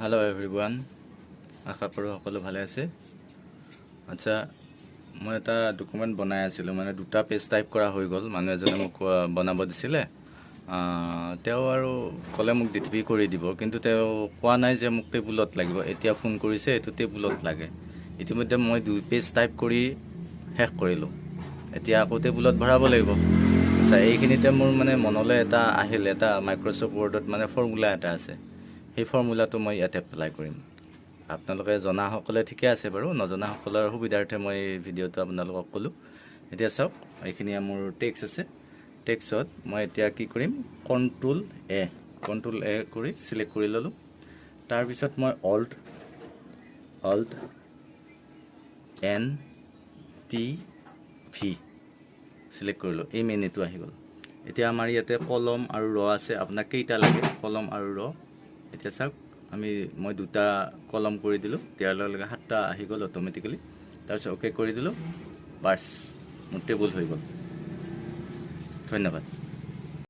Hello everyone, আশা কৰোঁ সকলো ভালে আছে। আচ্ছা, মই এটা ডকুমেণ্ট বনাই আছিলোঁ, মানে দুটা পেজ টাইপ কৰা হৈ গ'ল। মানুহ এজনে মোক বনাব দিছিলে, তেওঁ আৰু ক'লে মোক ডিটিপি কৰি দিব, কিন্তু তেওঁ কোৱা নাই যে মোক টেবুলত লাগিব। এতিয়া ফোন কৰিছে এইটো টেবুলত লাগে। ইতিমধ্যে মই 2 পেজ টাইপ কৰি শেষ কৰিলোঁ, এতিয়া আকৌ টেবুলত ভৰাব লাগিব। আচ্ছা, এইখিনিতে মোৰ মানে মনলৈ এটা আহিল, এটা মাইক্ৰ'ছফ্ট ৱৰ্ডত মানে ফৰ্মুলা এটা আছে। সেই ফৰ্মুলাটো মই ইয়াত এপ্লাই কৰিম। আপোনালোকে জনাসকলে ঠিকে আছে বাৰু, নজনাসকলৰ সুবিধাৰ্থে মই ভিডিঅ'টো আপোনালোকক ক'লোঁ। এতিয়া চাওক, এইখিনি মোৰ টেক্সট আছে। টেক্সটত মই এতিয়া কি কৰিম, কণ্ট্ৰল এ কৰি ছিলেক্ট কৰি ল'লোঁ। তাৰপিছত মই alt N T V select কৰিলোঁ। এই মেনুটো আহি গ'ল। এতিয়া আমাৰ ইয়াতে কলম আৰু ৰ আছে। আপোনাক কেইটা লাগে কলম আৰু ৰ? এতিয়া চাওক, মই 2টা কলম কৰি দিলোঁ, দিয়াৰ লগে লগে 7টা আহি গ'ল অট'মেটিকেলি। তাৰপিছত অ'কে কৰি দিলোঁ, বাছ মোৰ টেবুল হৈ গ'ল। ধন্যবাদ।